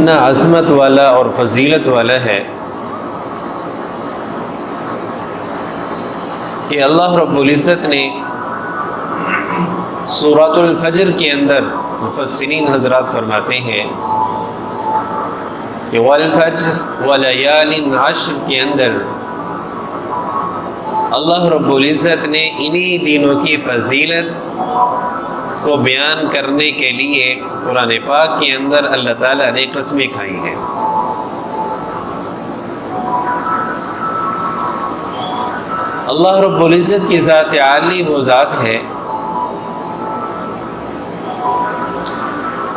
اتنا عظمت والا اور فضیلت والا ہے کہ اللہ رب العزت نے سورۃ الفجر کے اندر مفسرین حضرات فرماتے ہیں کہ والفجر ولیال عشر کے اندر اللہ رب العزت نے انہی دنوں کی فضیلت کو بیان کرنے کے لیے قرآن پاک کے اندر اللہ تعالیٰ نے قسمیں کھائی ہیں۔ اللہ رب العزت کی ذات عالی وہ ذات ہے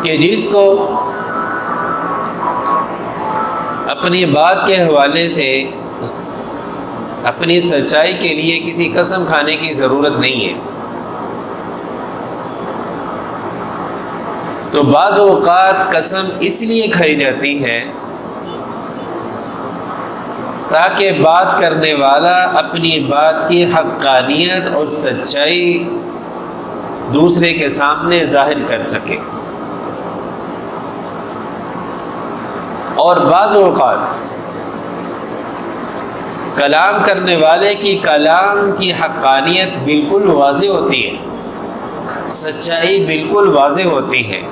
کہ جس کو اپنی بات کے حوالے سے اپنی سچائی کے لیے کسی قسم کھانے کی ضرورت نہیں ہے۔ تو بعض اوقات قسم اس لیے کھائی جاتی ہے تاکہ بات کرنے والا اپنی بات کی حقانیت اور سچائی دوسرے کے سامنے ظاہر کر سکے، اور بعض اوقات کلام کرنے والے کی کلام کی حقانیت بالکل واضح ہوتی ہے، سچائی بالکل واضح ہوتی ہے،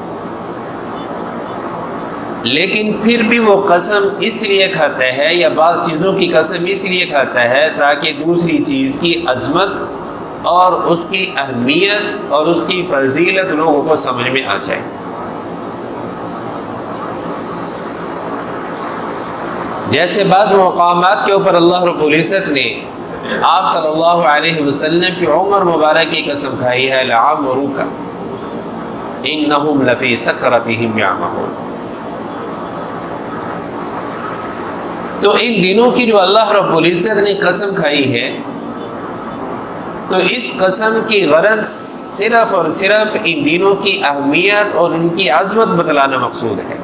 لیکن پھر بھی وہ قسم اس لیے کھاتا ہے یا بعض چیزوں کی قسم اس لیے کھاتا ہے تاکہ دوسری چیز کی عظمت اور اس کی اہمیت اور اس کی فضیلت لوگوں کو سمجھ میں آ جائے۔ جیسے بعض مقامات کے اوپر اللہ رب العزت نے آپ صلی اللہ علیہ وسلم کی عمر مبارک کی قسم کھائی ہے لعمرک انہم لفی سکرتہم یعمہون۔ تو ان دنوں کی جو اللہ رب العزت نے قسم کھائی ہے، تو اس قسم کی غرض صرف اور صرف ان دنوں کی اہمیت اور ان کی عظمت بتلانا مقصود ہے،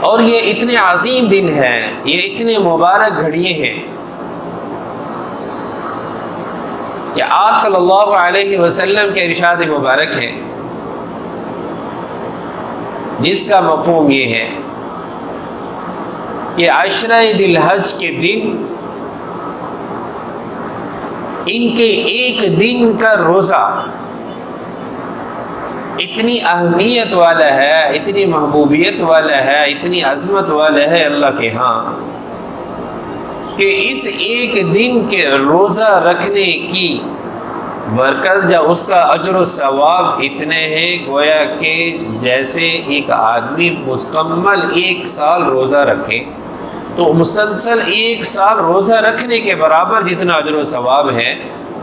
اور یہ اتنے عظیم دن ہیں، یہ اتنے مبارک گھڑیے ہیں کہ آپ صلی اللہ علیہ وسلم کے ارشاد مبارک ہے جس کا مفہوم یہ ہے کہ عشرہ ذی الحج کے دن ان کے ایک دن کا روزہ اتنی اہمیت والا ہے، اتنی محبوبیت والا ہے، اتنی عظمت والا ہے اللہ کے ہاں کہ اس ایک دن کے روزہ رکھنے کی برکت یا اس کا اجر و ثواب اتنے ہیں گویا کہ جیسے ایک آدمی مکمل 1 سال روزہ رکھے تو مسلسل 1 سال روزہ رکھنے کے برابر جتنا اجر و ثواب ہے،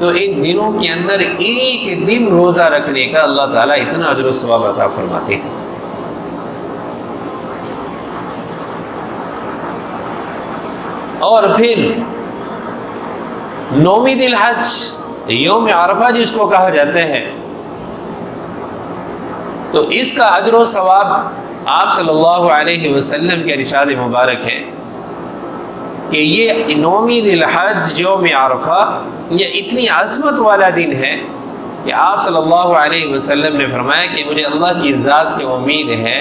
تو ان دنوں کے اندر ایک دن روزہ رکھنے کا اللہ تعالیٰ اتنا اجر و ثواب عطا فرماتے ہیں۔ اور پھر 9ویں ذی الحج یوم عرفہ جس کو کہا جاتا ہے، تو اس کا اجر و ثواب آپ صلی اللہ علیہ وسلم کے ارشاد مبارک ہے کہ یہ 9ویں ذی الحج یوم عرفہ یہ اتنی عظمت والا دن ہے کہ آپ صلی اللہ علیہ وسلم نے فرمایا کہ مجھے اللہ کی ذات سے امید ہے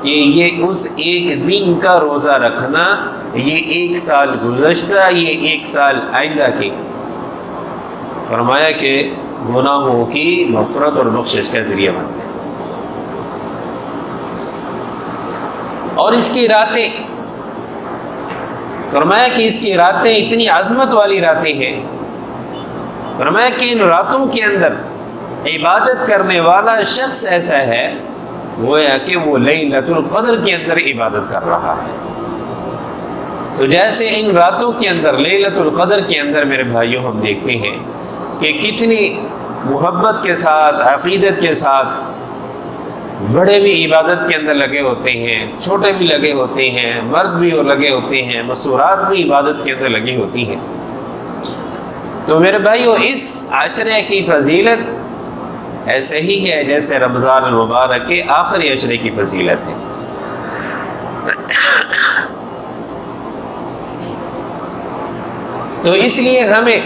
کہ یہ اس ایک دن کا روزہ رکھنا یہ 1 سال گزشتہ یہ 1 سال آئندہ کی فرمایا کہ گناہوں کی مغفرت اور بخشش کا ذریعہ بنتا ہے۔ اور اس کی راتیں فرمایا کہ اس کی راتیں اتنی عظمت والی راتیں ہیں، فرمایا کہ ان راتوں کے اندر عبادت کرنے والا شخص ایسا ہے گویا کہ وہ لیلۃ القدر کے اندر عبادت کر رہا ہے۔ تو جیسے ان راتوں کے اندر لیلۃ القدر کے اندر میرے بھائیوں ہم دیکھتے ہیں کہ کتنی محبت کے ساتھ عقیدت کے ساتھ بڑے بھی عبادت کے اندر لگے ہوتے ہیں، چھوٹے بھی لگے ہوتے ہیں، مرد بھی لگے ہوتے ہیں، مستورات بھی عبادت کے اندر لگی ہوتی ہیں۔ تو میرے بھائیو اس عشرے کی فضیلت ایسے ہی ہے جیسے رمضان المبارک کے آخری عشرے کی فضیلت ہے۔ تو اس لیے ہمیں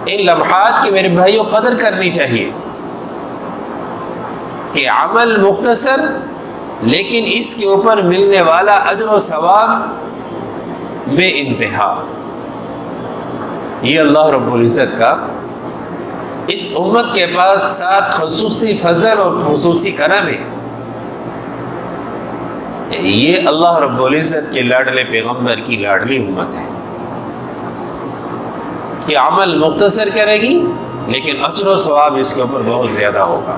ان لمحات کی میرے بھائیوں قدر کرنی چاہیے کہ عمل مختصر لیکن اس کے اوپر ملنے والا اجر و ثواب بے انتہا. یہ اللہ رب العزت کا اس امت کے پاس ساتھ خصوصی فضل اور خصوصی کرم ہے. یہ اللہ رب العزت کے لاڈلے پیغمبر کی لاڈلی امت ہے کہ عمل مختصر کرے گی لیکن اجر و ثواب اس کے اوپر بہت زیادہ ہوگا.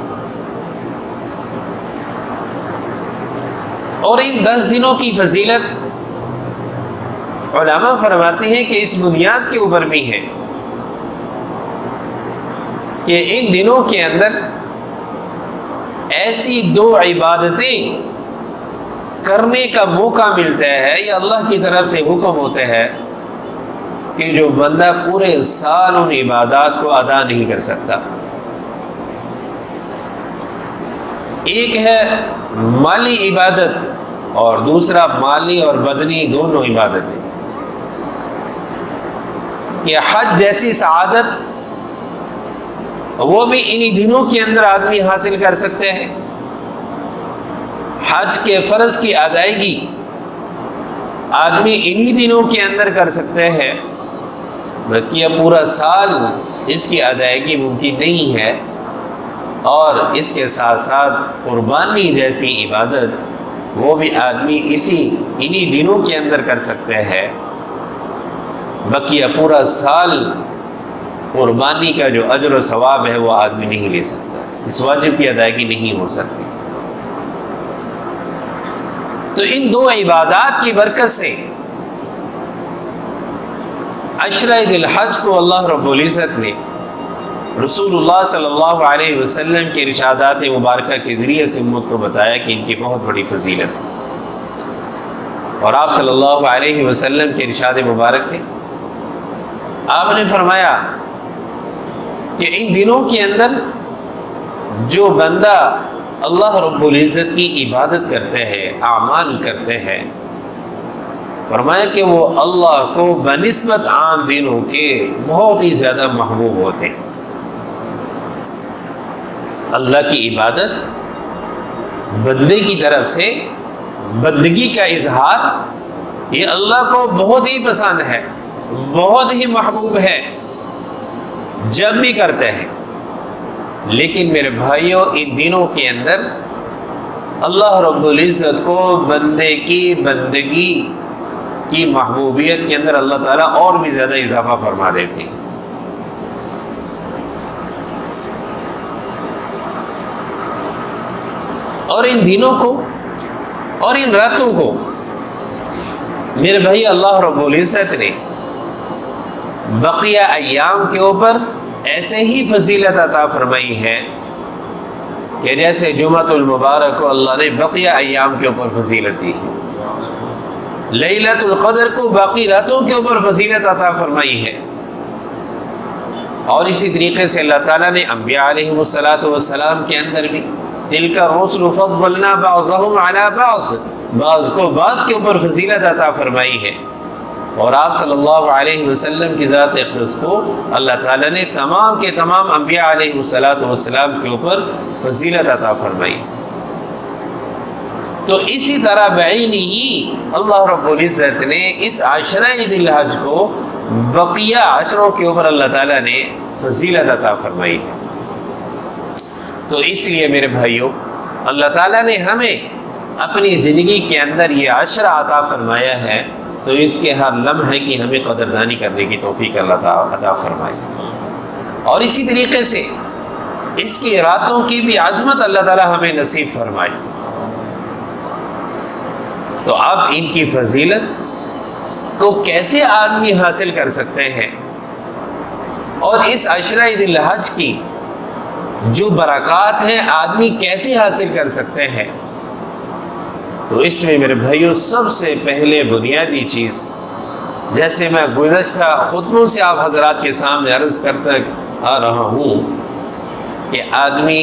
اور ان 10 دنوں کی فضیلت علماء فرماتے ہیں کہ اس بنیاد کے اوپر بھی ہے کہ ان دنوں کے اندر ایسی 2 عبادتیں کرنے کا موقع ملتا ہے یا اللہ کی طرف سے حکم ہوتا ہے کہ جو بندہ پورے سال ان عبادات کو ادا نہیں کر سکتا. ایک ہے مالی عبادت اور دوسرا مالی اور بدنی دونوں عبادتیں. کہ حج جیسی سعادت وہ بھی انہی دنوں کے اندر آدمی حاصل کر سکتے ہیں. حج کے فرض کی ادائیگی آدمی انہی دنوں کے اندر کر سکتے ہیں، بلکہ پورا سال اس کی ادائیگی ممکن نہیں ہے. اور اس کے ساتھ ساتھ قربانی جیسی عبادت وہ بھی آدمی انہی دنوں کے اندر کر سکتے ہیں، بقیہ پورا سال قربانی کا جو اجر و ثواب ہے وہ آدمی نہیں لے سکتا، اس واجب کی ادائیگی نہیں ہو سکتی. تو ان 2 عبادات کی برکت سے عشرہ ذی الحج کو اللہ رب العزت نے رسول اللہ صلی اللہ علیہ وسلم کے ارشادات مبارکہ کے ذریعے سے امت کو بتایا کہ ان کی بہت بڑی فضیلت ہے. اور آپ صلی اللہ علیہ وسلم کے ارشاد مبارک ہے، آپ نے فرمایا کہ ان دنوں کے اندر جو بندہ اللہ رب العزت کی عبادت کرتے ہیں، اعمال کرتے ہیں، فرمایا کہ وہ اللہ کو بنسبت عام دنوں کے بہت ہی زیادہ محبوب ہوتے ہیں. اللہ کی عبادت بندے کی طرف سے بندگی کا اظہار یہ اللہ کو بہت ہی پسند ہے، بہت ہی محبوب ہے جب بھی کرتے ہیں. لیکن میرے بھائیوں ان دنوں کے اندر اللہ رب العزت کو بندے کی بندگی کی محبوبیت کے اندر اللہ تعالیٰ اور بھی زیادہ اضافہ فرما دیتے ہیں. اور ان دنوں کو اور ان راتوں کو میرے بھائی اللہ رب العزت نے بقیہ ایام کے اوپر ایسے ہی فضیلت عطا فرمائی ہے کہ جیسے جمعۃ المبارک کو اللہ نے بقیہ ایام کے اوپر فضیلت دی ہے، لیلۃ القدر کو باقی راتوں کے اوپر فضیلت عطا فرمائی ہے. اور اسی طریقے سے اللہ تعالیٰ نے انبیاء علیہ السلام کے اندر بھی تلک الرسل فضلنا بعضهم علی بعض، بعض کو بعض کے اوپر فضیلت عطا فرمائی ہے. اور آپ صلی اللہ علیہ وسلم کی ذات اقدس کو اللہ تعالیٰ نے تمام کے تمام انبیاء علیہ السلام کے اوپر فضیلت عطا فرمائی. تو اسی طرح بعینی ہی اللہ رب العزت نے اس عشرہ ذی الحج کو بقیہ عشروں کے اوپر اللہ تعالیٰ نے فضیلت عطا فرمائی ہے. تو اس لیے میرے بھائیوں اللہ تعالیٰ نے ہمیں اپنی زندگی کے اندر یہ عشرہ عطا فرمایا ہے، تو اس کے ہر لمحے کی ہمیں قدردانی کرنے کی توفیق اللہ تعالیٰ عطا فرمائے. اور اسی طریقے سے اس کی راتوں کی بھی عظمت اللہ تعالیٰ ہمیں نصیب فرمائے. تو اب ان کی فضیلت کو کیسے آدمی حاصل کر سکتے ہیں، اور اس عشرہ ذی الحج کی جو برکات ہیں آدمی کیسے حاصل کر سکتے ہیں. تو اس میں میرے بھائیوں سب سے پہلے بنیادی چیز، جیسے میں گزشتہ خطبوں سے آپ حضرات کے سامنے عرض کرتا آ رہا ہوں کہ آدمی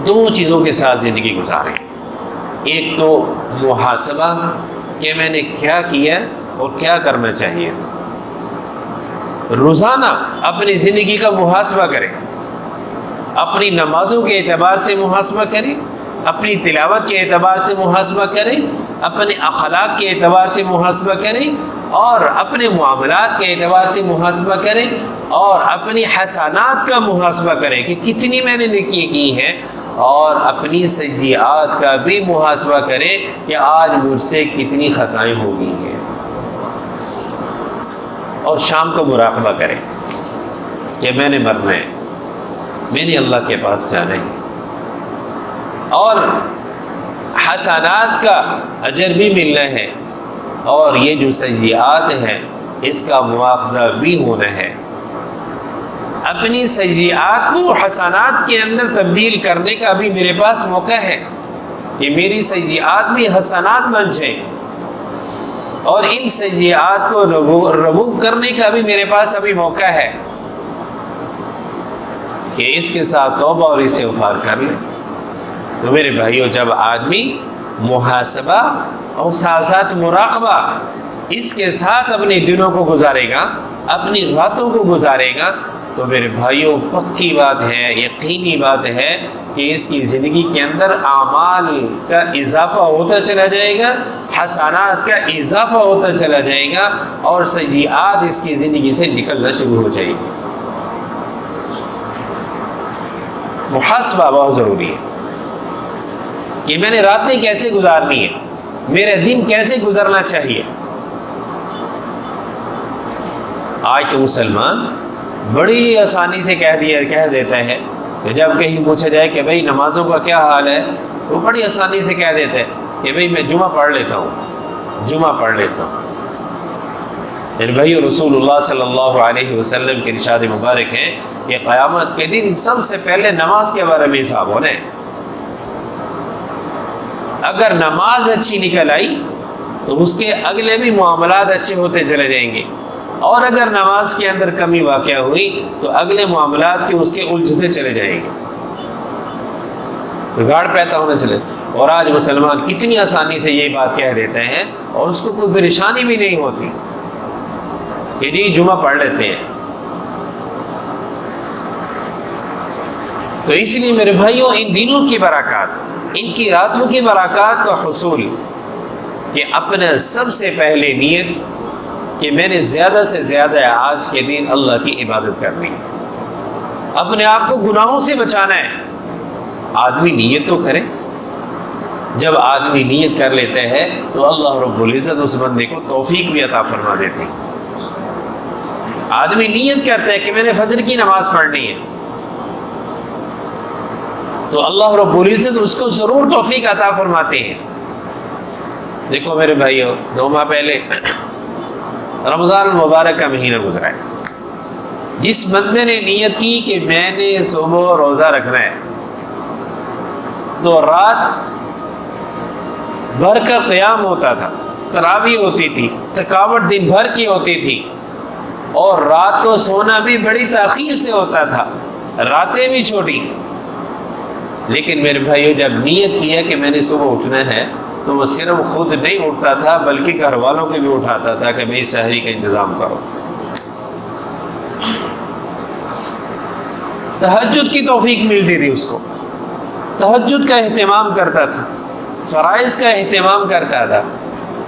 2 چیزوں کے ساتھ زندگی گزارے. ایک تو محاسبہ کہ میں نے کیا کیا اور کیا کرنا چاہیے. روزانہ اپنی زندگی کا محاسبہ کریں، اپنی نمازوں کے اعتبار سے محاسبہ کریں، اپنی تلاوت کے اعتبار سے محاسبہ کریں، اپنے اخلاق کے اعتبار سے محاسبہ کریں، اور اپنے معاملات کے اعتبار سے محاسبہ کریں، اور اپنی حسنات کا محاسبہ کریں کہ کتنی میں نے نیکی کی ہیں، اور اپنی سیئات کا بھی محاسبہ کریں کہ آج مجھ سے کتنی خطائیں ہو گئی ہیں، اور شام کو مراقبہ کریں کہ میں نے مرنا ہے، میں نے اللہ کے پاس جانا ہے، اور حسنات کا اجر بھی ملنا ہے، اور یہ جو سیئات ہیں اس کا مواخذہ بھی ہونا ہے۔ اپنی سیئات کو حسنات کے اندر تبدیل کرنے کا بھی میرے پاس موقع ہے کہ میری سیئات بھی حسنات بن جائیں، اور ان سیئات کو رموو کرنے کا بھی میرے پاس ابھی موقع ہے کہ اس کے ساتھ توبہ اور استغفار کر لیں۔ تو میرے بھائیو، جب آدمی محاسبہ اور ساتھ ساتھ مراقبہ اس کے ساتھ اپنے دنوں کو گزارے گا، اپنی راتوں کو گزارے گا، تو میرے بھائیوں پکی بات ہے، یقینی بات ہے کہ اس کی زندگی کے اندر اعمال کا اضافہ ہوتا چلا جائے گا، حسنات کا اضافہ ہوتا چلا جائے گا، اور سیئات اس کی زندگی سے نکلنا شروع ہو جائے گی۔ محاسبہ بہت ضروری ہے کہ میں نے راتیں کیسے گزارنی ہے، میرا دن کیسے گزرنا چاہیے۔ آج تو مسلمان بڑی آسانی سے کہہ دیتا ہے کہ جب کہیں پوچھا جائے کہ بھئی نمازوں کا کیا حال ہے، وہ بڑی آسانی سے کہہ دیتا ہے کہ بھئی میں جمعہ پڑھ لیتا ہوں۔ میرے بھائی، رسول اللہ صلی اللہ علیہ وسلم کے ارشاد مبارک ہے کہ قیامت کے دن سب سے پہلے نماز کے بارے میں حساب ہونا ہے۔ اگر نماز اچھی نکل آئی تو اس کے اگلے بھی معاملات اچھے ہوتے چلے جائیں گے، اور اگر نماز کے اندر کمی واقع ہوئی تو اگلے معاملات کے اس کے الجھتے چلے جائیں گے، بگاڑ پیدا ہونے چلے۔ اور آج مسلمان کتنی آسانی سے یہ بات کہہ دیتے ہیں اور اس کو کوئی پریشانی بھی نہیں ہوتی کہ جی جمعہ پڑھ لیتے ہیں۔ تو اس لیے میرے بھائیوں، ان دنوں کی برکات، ان کی راتوں کی برکات کا حصول کہ اپنا سب سے پہلے نیت کہ میں نے زیادہ سے زیادہ آج کے دن اللہ کی عبادت کرنی ہے، اپنے آپ کو گناہوں سے بچانا ہے۔ آدمی نیت تو کرے، جب آدمی نیت کر لیتے ہیں تو اللہ رب العزت اس بندے کو توفیق بھی عطا فرما دیتے ہیں۔ آدمی نیت کرتا ہے کہ میں نے فجر کی نماز پڑھنی ہے تو اللہ رب العزت اس کو ضرور توفیق عطا فرماتے ہیں۔ دیکھو میرے بھائیو، 2 ماہ پہلے رمضان المبارک کا مہینہ گزرا ہے۔ جس بندے نے نیت کی کہ میں نے صبح روزہ رکھنا ہے تو رات بھر کا قیام ہوتا تھا، تراویح ہوتی تھی، تھکاوٹ دن بھر کی ہوتی تھی، اور رات کو سونا بھی بڑی تاخیر سے ہوتا تھا، راتیں بھی چھوٹی۔ لیکن میرے بھائیو، جب نیت کیا کہ میں نے صبح اٹھنا ہے تو وہ صرف خود نہیں اٹھتا تھا بلکہ گھر والوں کے بھی اٹھاتا تھا کہ بھئی سحری کا انتظام کرو۔ تہجد کی توفیق ملتی تھی اس کو، تہجد کا اہتمام کرتا تھا، فرائض کا اہتمام کرتا تھا۔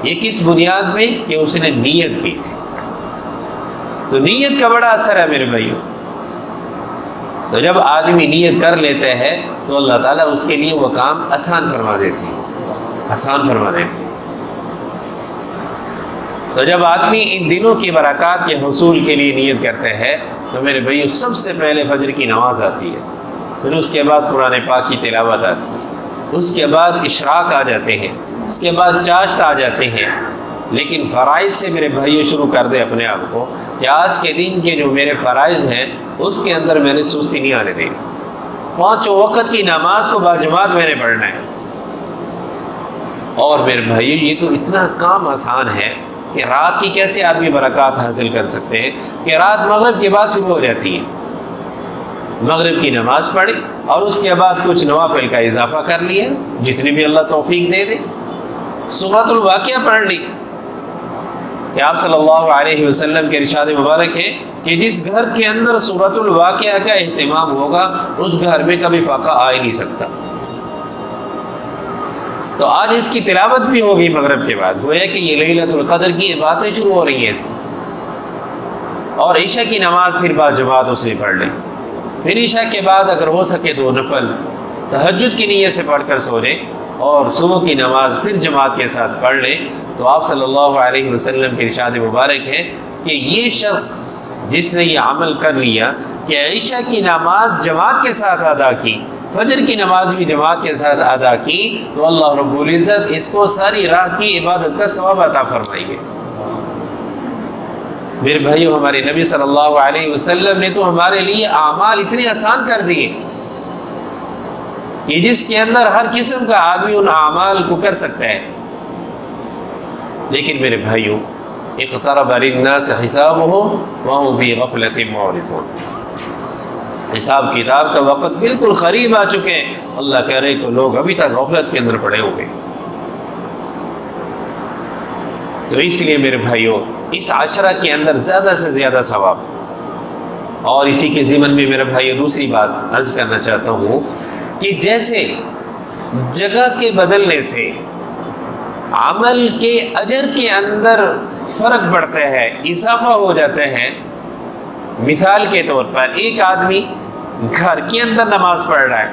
یہ کس بنیاد میں؟ کہ اس نے نیت کی تھی۔ تو نیت کا بڑا اثر ہے میرے بھائیوں۔ تو جب آدمی نیت کر لیتے ہیں تو اللہ تعالیٰ اس کے لیے وہ کام آسان فرما دیتی ہے، آسان فرما دیتی ہے۔ تو جب آدمی ان دنوں کی برکات کے حصول کے لیے نیت کرتے ہیں تو میرے بھائیو، سب سے پہلے فجر کی نماز آتی ہے، پھر اس کے بعد قرآن پاک کی تلاوت آتی ہے، اس کے بعد اشراق آ جاتے ہیں، اس کے بعد چاشت آ جاتے ہیں۔ لیکن فرائض سے میرے بھائیو شروع کر دیں اپنے آپ کو کہ آج کے دن کے جو میرے فرائض ہیں اس کے اندر میں نے سستی نہیں آنے دینی، 5 وقت کی نماز کو باجماعت میں نے پڑھنا ہے۔ اور میرے بھائیو، یہ تو اتنا کام آسان ہے کہ رات کی کیسے آدمی برکات حاصل کر سکتے ہیں کہ رات مغرب کے بعد شروع ہو جاتی ہے، مغرب کی نماز پڑھی اور اس کے بعد کچھ نوافل کا اضافہ کر لیا جتنی بھی اللہ توفیق دے دے، سورۃ الواقعہ پڑھ لی کہ آپ صلی اللہ علیہ وسلم کے ارشاد مبارک ہے کہ جس گھر کے اندر سورۃ الواقعہ کا اہتمام ہوگا اس گھر میں کبھی فاقہ آ ہی نہیں سکتا۔ تو آج اس کی تلاوت بھی ہوگی مغرب کے بعد، گویا کہ یہ لیلۃ القدر کی باتیں شروع ہو رہی ہیں اس کی. اور عشاء کی نماز پھر بعد جماعت اسے پڑھ لیں. پھر عشاء کے بعد اگر ہو سکے 2 نفل تہجد کی نیت سے پڑھ کر سو لیں، اور صبح کی نماز پھر جماعت کے ساتھ پڑھ لیں. تو آپ صلی اللہ علیہ وسلم کے ارشاد مبارک ہے کہ یہ شخص جس نے یہ عمل کر لیا کہ عشاء کی نماز جماعت کے ساتھ ادا کی، فجر کی نماز بھی جماعت کے ساتھ ادا کی، تو اللہ رب العزت اس کو ساری رات کی عبادت کا ثواب عطا فرمائیں گے. میرے بھائیو، ہمارے نبی صلی اللہ علیہ وسلم نے تو ہمارے لیے اعمال اتنے آسان کر دیے کہ جس کے اندر ہر قسم کا آدمی ان اعمال کو کر سکتا ہے. لیکن میرے بھائیو، اقترب للناس حسابهم وهم في غفلة معرضون، حساب کتاب کا وقت بالکل قریب آ چکے ہیں. اللہ کہہ رہے کہ لوگ ابھی تک غفلت کے اندر پڑے ہوئے. تو اس لیے میرے بھائیو، اس عشرہ کے اندر زیادہ سے زیادہ ثواب. اور اسی کے ضمن میں میرے بھائیو دوسری بات عرض کرنا چاہتا ہوں کہ جیسے جگہ کے بدلنے سے عمل کے اجر کے اندر فرق پڑتا ہے، اضافہ ہو جاتا ہے. مثال کے طور پر ایک آدمی گھر کے اندر نماز پڑھ رہا ہے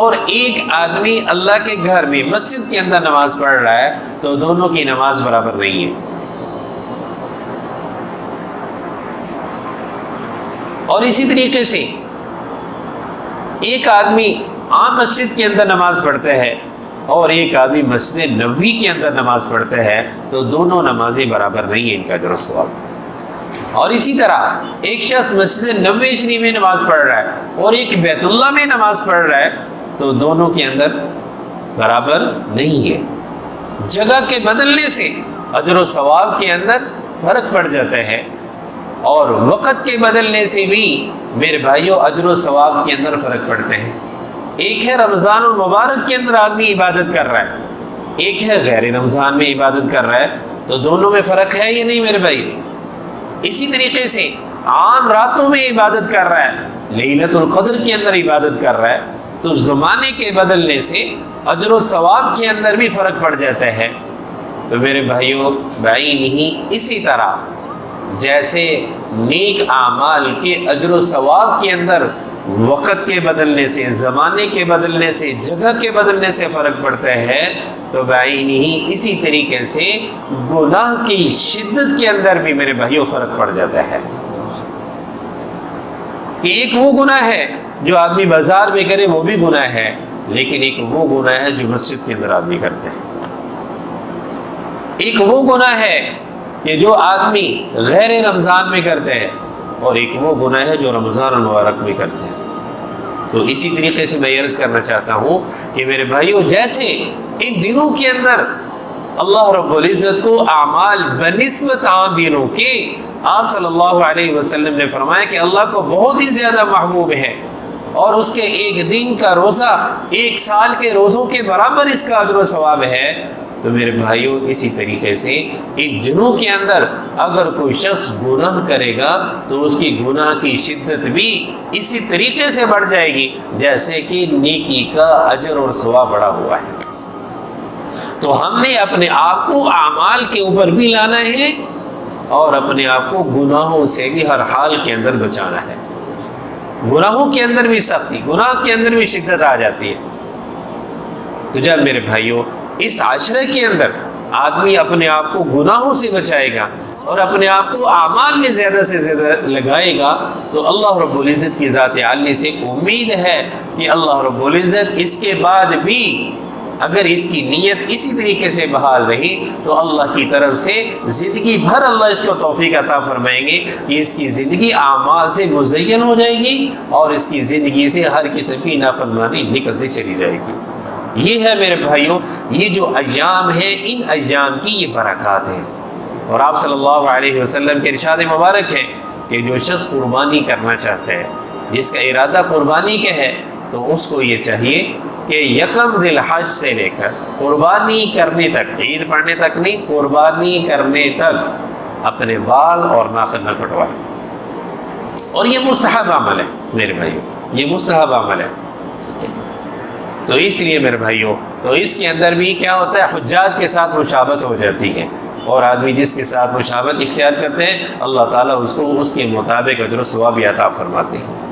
اور ایک آدمی اللہ کے گھر میں مسجد کے اندر نماز پڑھ رہا ہے، تو دونوں کی نماز برابر نہیں ہے. اور اسی طریقے سے ایک آدمی عام مسجد کے اندر نماز پڑھتا ہے اور ایک آدمی مسجد نبوی کے اندر نماز پڑھتا ہے، تو دونوں نمازیں برابر نہیں ہیں ان کا اجر و ثواب. اور اسی طرح ایک شخص مسجد نبوی شریف میں نماز پڑھ رہا ہے اور ایک بیت اللہ میں نماز پڑھ رہا ہے، تو دونوں کے اندر برابر نہیں ہے. جگہ کے بدلنے سے اجر و ثواب کے اندر فرق پڑ جاتا ہے، اور وقت کے بدلنے سے بھی میرے بھائیوں اجر و ثواب کے اندر فرق پڑتے ہیں. ایک ہے رمضان المبارک کے اندر آدمی عبادت کر رہا ہے، ایک ہے غیر رمضان میں عبادت کر رہا ہے، تو دونوں میں فرق ہے یا نہیں میرے بھائی؟ اسی طریقے سے عام راتوں میں عبادت کر رہا ہے، لیلۃ القدر کے اندر عبادت کر رہا ہے، تو زمانے کے بدلنے سے اجر و ثواب کے اندر بھی فرق پڑ جاتا ہے. تو میرے بھائیوں نہیں، اسی طرح جیسے نیک اعمال کے اجر و ثواب کے اندر وقت کے بدلنے سے، زمانے کے بدلنے سے، جگہ کے بدلنے سے فرق پڑتا ہے، تو بعینہ اسی طریقے سے گناہ کی شدت کے اندر بھی میرے بھائیوں فرق پڑ جاتا ہے. کہ ایک وہ گناہ ہے جو آدمی بازار میں کرے وہ بھی گناہ ہے، لیکن ایک وہ گناہ ہے جو مسجد کے اندر آدمی کرتے ہیں. ایک وہ گناہ ہے کہ جو آدمی غیر رمضان میں کرتے ہیں، اور ایک وہ گناہ ہے جو رمضان المبارک میں کرتے ہیں. تو اسی طریقے سے میں یہ عرض کرنا چاہتا ہوں کہ میرے بھائیوں جیسے ان دنوں کے اندر اللہ رب العزت کو اعمال بنسبت عام دنوں کے آپ صلی اللہ علیہ وسلم نے فرمایا کہ اللہ کو بہت ہی زیادہ محبوب ہے، اور اس کے ایک دن کا روزہ 1 سال کے روزوں کے برابر اس کا اجر و ثواب ہے. تو میرے بھائیوں اسی طریقے سے ان دنوں کے اندر اگر کوئی شخص گناہ کرے گا تو اس کی گناہ کی شدت بھی اسی طریقے سے بڑھ جائے گی جیسے کہ نیکی کا اجر اور ثواب بڑا ہوا ہے. تو ہم نے اپنے آپ کو اعمال کے اوپر بھی لانا ہے اور اپنے آپ کو گناہوں سے بھی ہر حال کے اندر بچانا ہے. گناہوں کے اندر بھی سختی، گناہ کے اندر بھی شدت آ جاتی ہے. تو جب میرے بھائیوں اس عشرے کے اندر آدمی اپنے آپ کو گناہوں سے بچائے گا اور اپنے آپ کو اعمال میں زیادہ سے زیادہ لگائے گا، تو اللہ رب العزت کی ذات عالی سے امید ہے کہ اللہ رب العزت اس کے بعد بھی اگر اس کی نیت اسی طریقے سے بحال رہی تو اللہ کی طرف سے زندگی بھر اللہ اس کو توفیق عطا فرمائیں گے کہ اس کی زندگی اعمال سے مزین ہو جائے گی اور اس کی زندگی سے ہر قسم کی نافرمانی نکلتی چلی جائے گی. یہ ہے میرے بھائیوں یہ جو ایام ہیں، ان ایام کی یہ برکات ہیں. اور آپ صلی اللہ علیہ وسلم کے ارشاد مبارک ہے کہ جو شخص قربانی کرنا چاہتا ہے، جس کا ارادہ قربانی کا ہے، تو اس کو یہ چاہیے کہ یکم ذی الحج سے لے کر قربانی کرنے تک، عید پڑھنے تک نہیں، قربانی کرنے تک اپنے بال اور ناخن نہ کٹوائے. اور یہ مستحب عمل ہے میرے بھائیوں، یہ مستحب عمل ہے. تو اس لیے میرے بھائیوں، تو اس کے اندر بھی کیا ہوتا ہے، حجاج کے ساتھ مشابہت ہو جاتی ہے، اور آدمی جس کے ساتھ مشابہت اختیار کرتے ہیں اللہ تعالیٰ اس کو اس کے مطابق اجر و ثواب عطا فرماتے ہیں۔